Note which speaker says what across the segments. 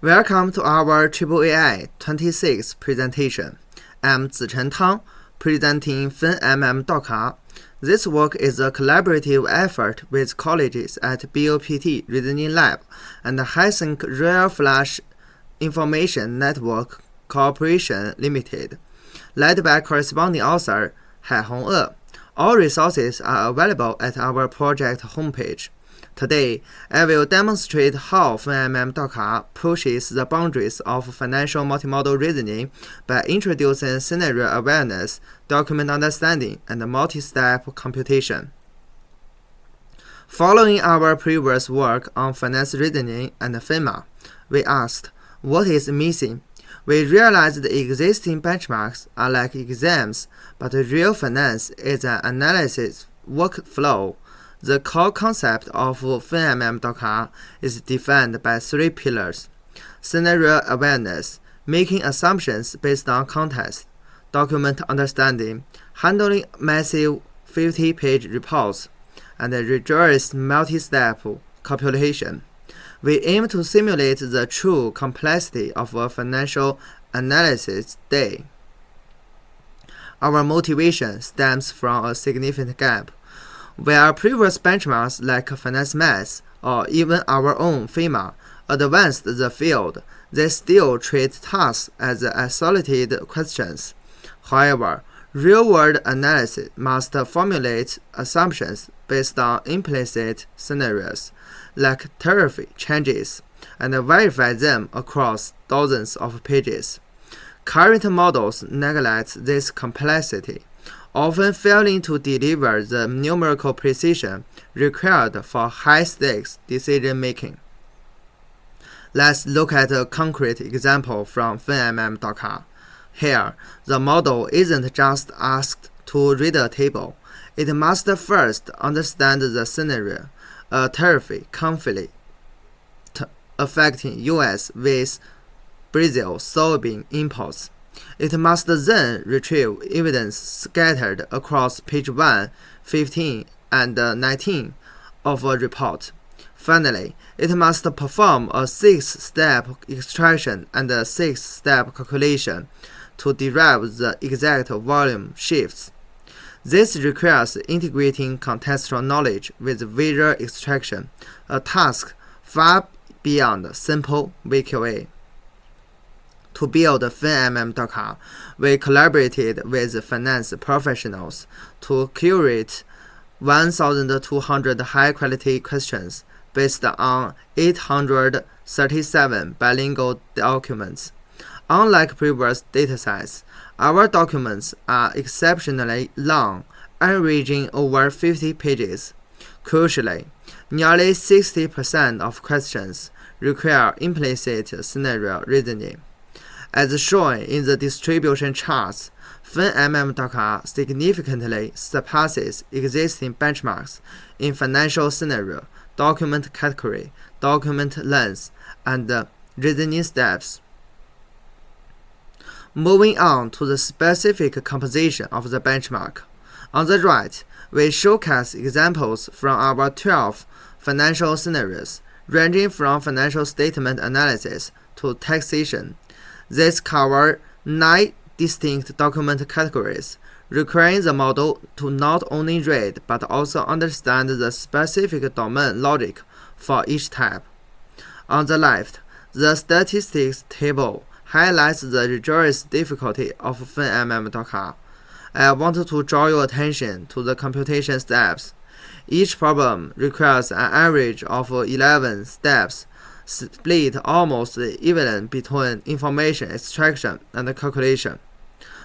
Speaker 1: Welcome to our AAAI-26 presentation. I'm Zichen Tang, presenting FinMMDocR. This work is a collaborative effort with colleges at BOPT Reasoning Lab and High-Sync Real Flash Information Network Corporation Limited, led by corresponding author Hai-Hong E. All resources are available at our project homepage. Today, I will demonstrate how FinMMDocR pushes the boundaries of financial multimodal reasoning by introducing scenario awareness, document understanding, and multi-step computation. Following our previous work on finance reasoning and FinMA, we asked, what is missing? We realized the existing benchmarks are like exams, but real finance is an analysis workflow. The core concept of FinMMDocR is defined by three pillars: scenario awareness, making assumptions based on context; document understanding, handling massive 50-page reports; and rigorous multi-step computation. We aim to simulate the true complexity of a financial analysis day. Our motivation stems from a significant gap. Where previous benchmarks like Finance Math or even our own FinMA advanced the field, they still treat tasks as isolated questions. However, real-world analysis must formulate assumptions based on implicit scenarios, like tariff changes, and verify them across dozens of pages. Current models neglect this complexity, often failing to deliver the numerical precision required for high-stakes decision-making. Let's look at a concrete example from FinMMDocR. Here, the model isn't just asked to read a table. It must first understand the scenario, a tariff conflict affecting U.S. with Brazil soybean imports. It must then retrieve evidence scattered across page 1, 15, and 19 of a report. Finally, it must perform a 6-step extraction and a 6-step calculation to derive the exact volume shifts. This requires integrating contextual knowledge with visual extraction, a task far beyond simple VQA. To build FinMMDocR, we collaborated with finance professionals to curate 1,200 high-quality questions based on 837 bilingual documents. Unlike previous datasets, our documents are exceptionally long, averaging over 50 pages. Crucially, nearly 60% of questions require implicit scenario reasoning. As shown in the distribution charts, FinMMDocR significantly surpasses existing benchmarks in financial scenario, document category, document length, and reasoning steps. Moving on to the specific composition of the benchmark. On the right, we showcase examples from our 12 financial scenarios, ranging from financial statement analysis to taxation. These cover 9 distinct document categories, requiring the model to not only read but also understand the specific domain logic for each type. On the left, the statistics table highlights the rigorous difficulty of FinMMDocR. I want to draw your attention to the computation steps. Each problem requires an average of 11 steps, split almost evenly between information extraction and calculation.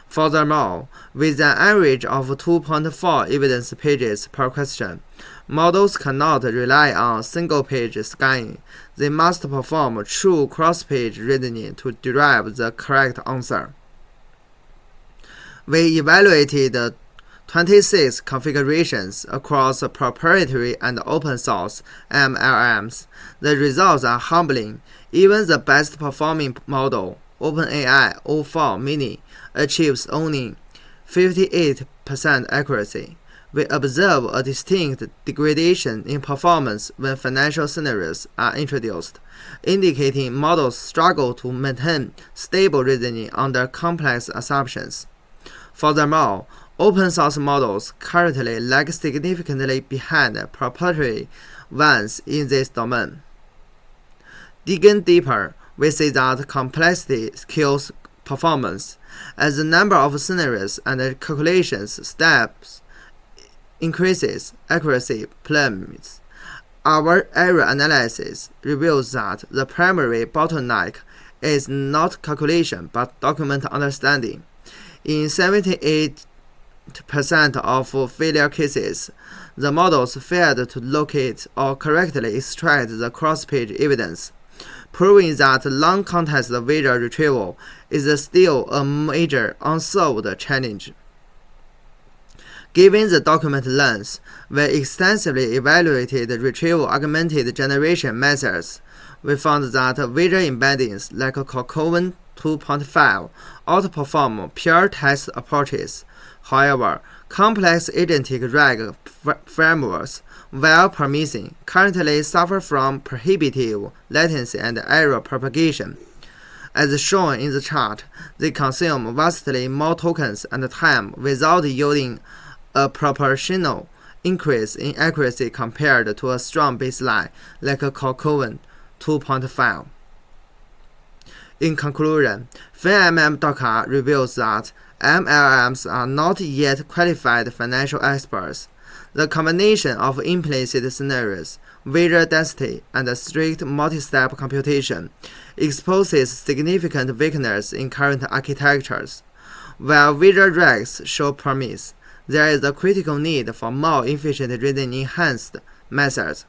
Speaker 1: Furthermore, with an average of 2.4 evidence pages per question, models cannot rely on single-page scanning. They must perform true cross-page reasoning to derive the correct answer. We evaluated 26 configurations across proprietary and open source MLMs. The results are humbling. Even the best performing model, OpenAI O4 Mini, achieves only 58% accuracy. we observe a distinct degradation in performance when financial scenarios are introduced, indicating models struggle to maintain stable reasoning under complex assumptions. Furthermore, open-source models currently lag significantly behind proprietary ones in this domain. Digging deeper, we see that complexity kills performance. As the number of scenarios and calculations steps increases, accuracy plummets. Our error analysis reveals that the primary bottleneck is not calculation but document understanding. In 78% of failure cases, the models failed to locate or correctly extract the cross-page evidence, proving that long-context visual retrieval is still a major unsolved challenge. Given the document length, we extensively evaluated retrieval-augmented generation methods. We found that visual embeddings like Computation 2.5 outperform pure text approaches. However, complex agentic RAG frameworks, while promising, currently suffer from prohibitive latency and error propagation. As shown in the chart, they consume vastly more tokens and time without yielding a proportional increase in accuracy compared to a strong baseline like Computation 2.5. In conclusion, FinMMDocR reveals that MLMs are not yet qualified financial experts. The combination of implicit scenarios, visual density, and strict multi-step computation exposes significant weaknesses in current architectures. While visual RAGs show promise, there is a critical need for more efficient reasoning-enhanced methods.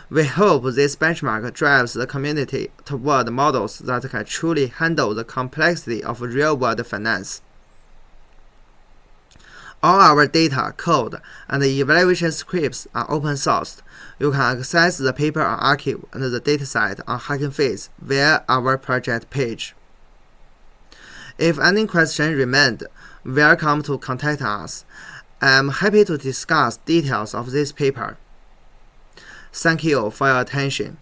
Speaker 1: We hope this benchmark drives the community toward models that can truly handle the complexity of real-world finance. All our data, code, and evaluation scripts are open sourced. You can access the paper on arXiv and the dataset on Hugging Face via our project page. If any questions remain, welcome to contact us. I'm happy to discuss details of this paper. Thank you for your attention.